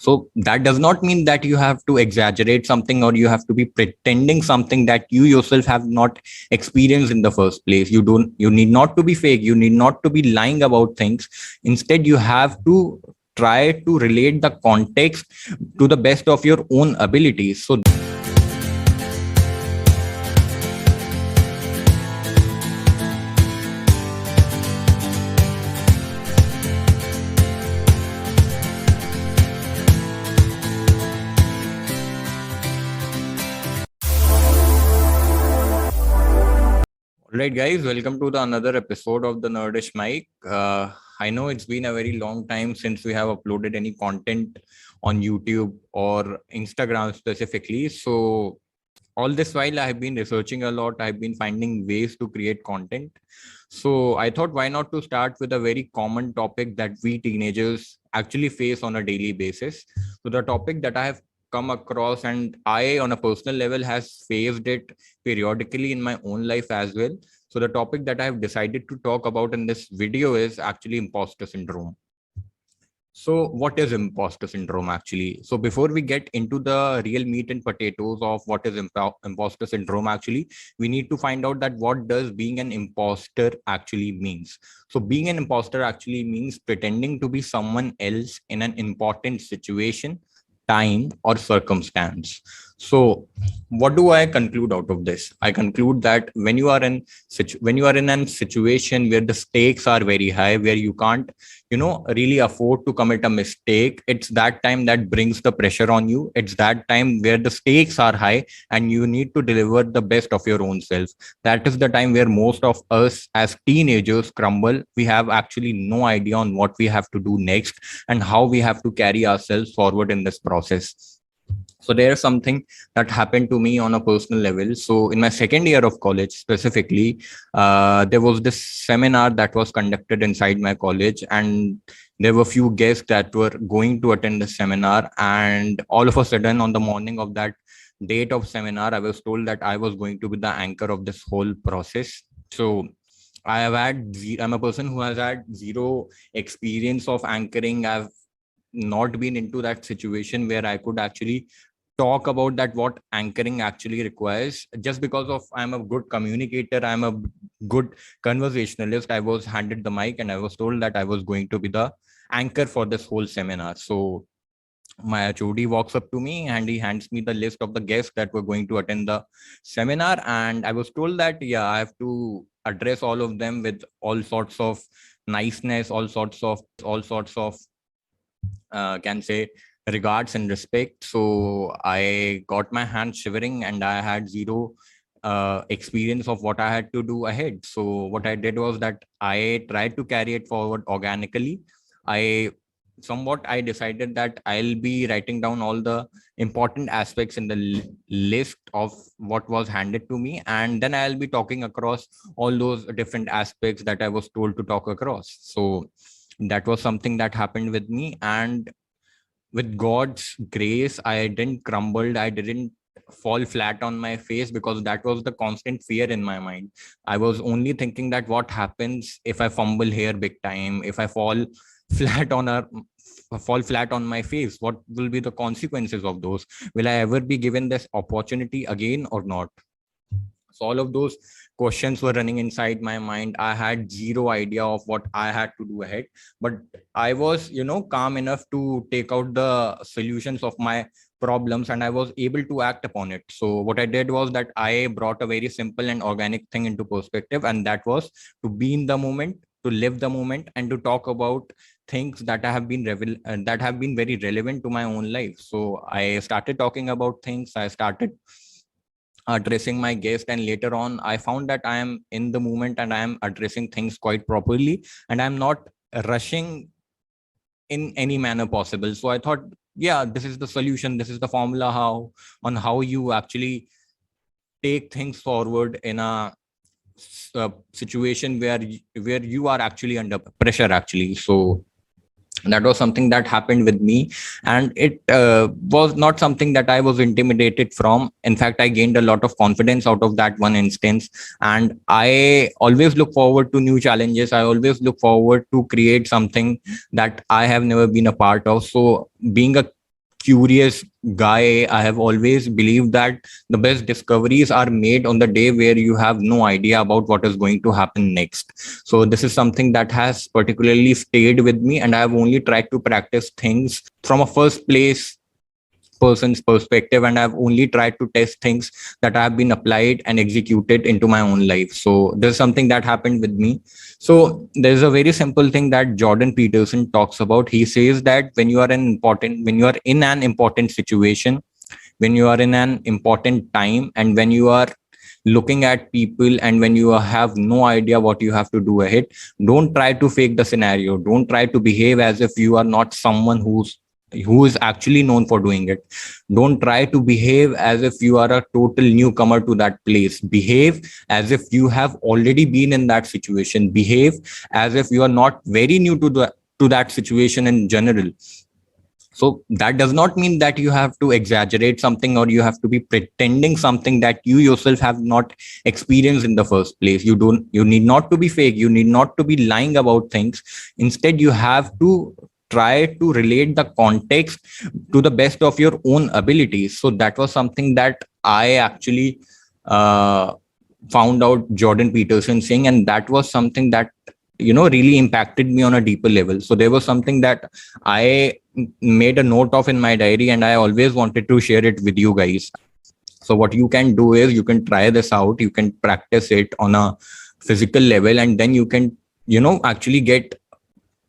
So that does not mean that you have to exaggerate something or you have to be pretending something that you yourself have not experienced in the first place. You need not to be fake. You need not to be lying about things. Instead, you have to try to relate the context to the best of your own abilities. So all right, guys, welcome to the another episode of the Nerdish Mic. I know it's been a very long time since we have uploaded any content on YouTube or Instagram specifically. So all this while I've been researching a lot. I've been finding ways to create content. So I thought, why not to start with a very common topic that we teenagers actually face on a daily basis. So the topic that I have come across and I on a personal level has faced it periodically in my own life as well. So the topic that I have decided to talk about in this video is actually imposter syndrome. So what is imposter syndrome actually? So before we get into the real meat and potatoes of what is imposter syndrome actually, we need to find out that what does being an imposter actually means. So being an imposter actually means pretending to be someone else in an important situation, time, or circumstance. So what do I conclude out of this? I conclude that when you are in a situation where the stakes are very high, where you can't really afford to commit a mistake, it's that time that brings the pressure on you. It's that time where the stakes are high and you need to deliver the best of your own self. That is the time where most of us as teenagers crumble. We have actually no idea on what we have to do next and how we have to carry ourselves forward in this process. So there's something that happened to me on a personal level. So in my second year of college specifically, there was this seminar that was conducted inside my college, and there were few guests that were going to attend the seminar. And all of a sudden, on the morning of that date of seminar, I was told that I was going to be the anchor of this whole process. So I'm a person who has had zero experience of anchoring. I've not been into that situation where I could actually talk about that what anchoring actually requires. Just because of I'm a good communicator, I'm a good conversationalist, I was handed the mic and I was told that I was going to be the anchor for this whole seminar. So my HOD walks up to me and he hands me the list of the guests that were going to attend the seminar, and I was told that I have to address all of them with all sorts of niceness, all sorts of can say regards and respect. So I got my hands shivering and I had zero experience of what I had to do ahead. So what I did was that I tried to carry it forward organically. I decided that I'll be writing down all the important aspects in the list of what was handed to me, and then I'll be talking across all those different aspects that I was told to talk across. So that was something that happened with me, and with God's grace, I didn't crumble. I didn't fall flat on my face, because that was the constant fear in my mind. I was only thinking that what happens if I fumble here big time, if I flat on a fall flat on my face, what will be the consequences of those? Will I ever be given this opportunity again or not? So all of those questions were running inside my mind. I had zero idea of what I had to do ahead, but I was, calm enough to take out the solutions of my problems, and I was able to act upon it. So what I did was that I brought a very simple and organic thing into perspective, and that was to be in the moment, to live the moment, and to talk about things that have been very relevant to my own life. So I started talking about things. I started addressing my guest, and later on I found that I am in the moment and I am addressing things quite properly, and I'm not rushing in any manner possible. So I thought, this is the solution, this is the formula how you actually take things forward in a situation where you are actually under pressure actually. So that was something that happened with me, and it was not something that I was intimidated from. In fact, I gained a lot of confidence out of that one instance, and I always look forward to new challenges. I always look forward to create something that I have never been a part of. So being a curious guy. I have always believed that the best discoveries are made on the day where you have no idea about what is going to happen next. So this is something that has particularly stayed with me, and I have only tried to practice things from a first place person's perspective, and I've only tried to test things that have been applied and executed into my own life. So there's something that happened with me. So there's a very simple thing that Jordan Peterson talks about. He says that when you are in an important situation, when you are in an important time, and when you are looking at people, and when you have no idea what you have to do ahead, don't try to fake the scenario. Don't try to behave as if you are not someone who is actually known for doing it. Don't try to behave as if you are a total newcomer to that place. Behave as if you have already been in that situation. Behave as if you are not very new to that situation in general. So that does not mean that you have to exaggerate something, or you have to be pretending something that you yourself have not experienced in the first place. You need not to be fake. You need not to be lying about things. Instead, you have to try to relate the context to the best of your own abilities. So that was something that I actually found out Jordan Peterson saying, and that was something that really impacted me on a deeper level. So there was something that I made a note of in my diary, and I always wanted to share it with you guys. So what you can do is you can try this out, you can practice it on a physical level, and then you can actually get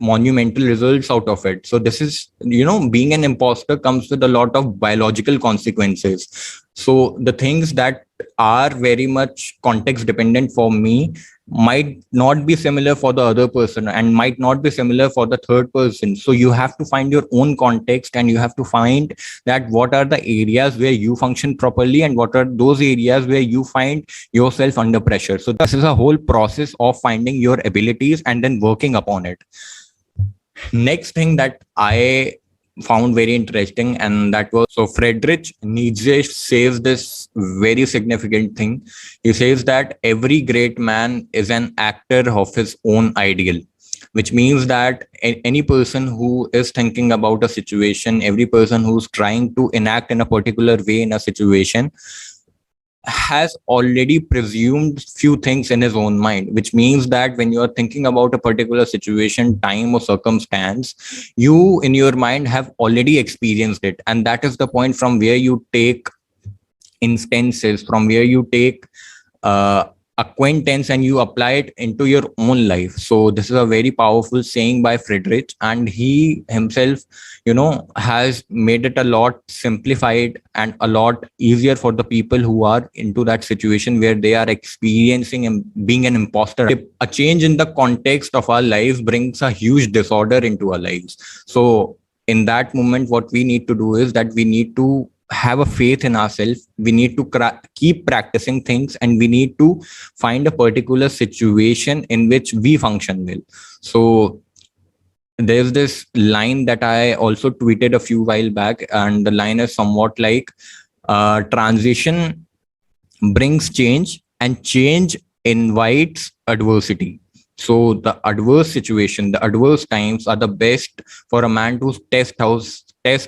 monumental results out of it. So this is, being an imposter comes with a lot of biological consequences. So the things that are very much context dependent for me might not be similar for the other person, and might not be similar for the third person. So you have to find your own context, and you have to find that what are the areas where you function properly, and what are those areas where you find yourself under pressure. So this is a whole process of finding your abilities and then working upon it. Next thing that I found very interesting, and that was, so Friedrich Nietzsche says this very significant thing. He says that every great man is an actor of his own ideal, which means that any person who is thinking about a situation, every person who's trying to enact in a particular way in a situation, has already presumed few things in his own mind, which means that when you are thinking about a particular situation, time, or circumstance, you in your mind have already experienced it. And that is the point from where you take instances, from where you take acquaintance, and you apply it into your own life. So this is a very powerful saying by Friedrich, and he himself has made it a lot simplified and a lot easier for the people who are into that situation where they are experiencing and being an imposter. A change in the context of our lives brings a huge disorder into our lives. So in that moment, what we need to do is that we need to have a faith in ourselves. We need to keep practicing things, and we need to find a particular situation in which we function well. So there's this line that I also tweeted a few while back, and the line is somewhat like, transition brings change, and change invites adversity. So the adverse situation, the adverse times are the best for a man to test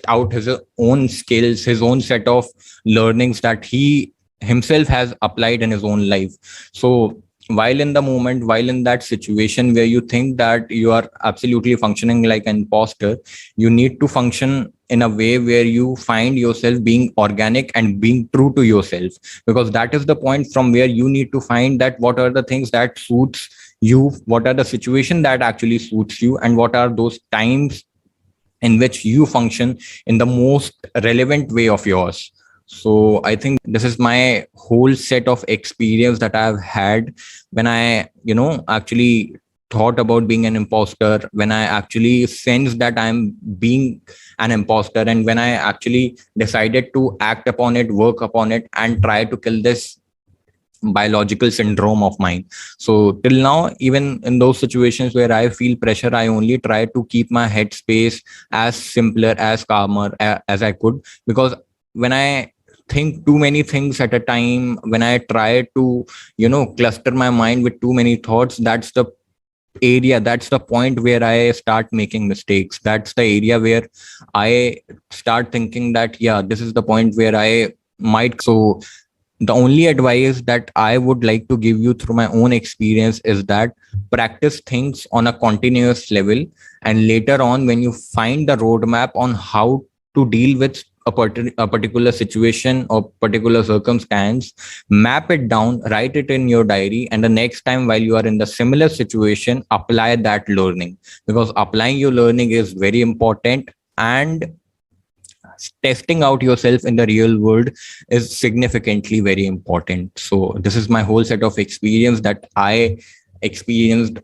out his own skills, his own set of learnings that he himself has applied in his own life. So while in the moment, while in that situation where you think that you are absolutely functioning like an imposter, you need to function in a way where you find yourself being organic and being true to yourself, because that is the point from where you need to find that what are the things that suits you, what are the situation that actually suits you, and what are those times in which you function in the most relevant way of yours. So I think this is my whole set of experience that I've had when I, actually thought about being an imposter, when I actually sensed that I'm being an imposter, and when I actually decided to act upon it, work upon it, and try to kill this biological syndrome of mine. So till now, even in those situations where I feel pressure, I only try to keep my headspace as simpler, as calmer as I could, because when I think too many things at a time, when I try to cluster my mind with too many thoughts, that's the area, that's the point where I start making mistakes. That's the area where I start thinking that, yeah, this is the point where I might. So the only advice that I would like to give you through my own experience is that practice things on a continuous level. And later on, when you find the roadmap on how to deal with a particular situation or particular circumstance, map it down, write it in your diary. And the next time while you are in the similar situation, apply that learning, because applying your learning is very important. And testing out yourself in the real world is significantly very important. So this is my whole set of experience that I experienced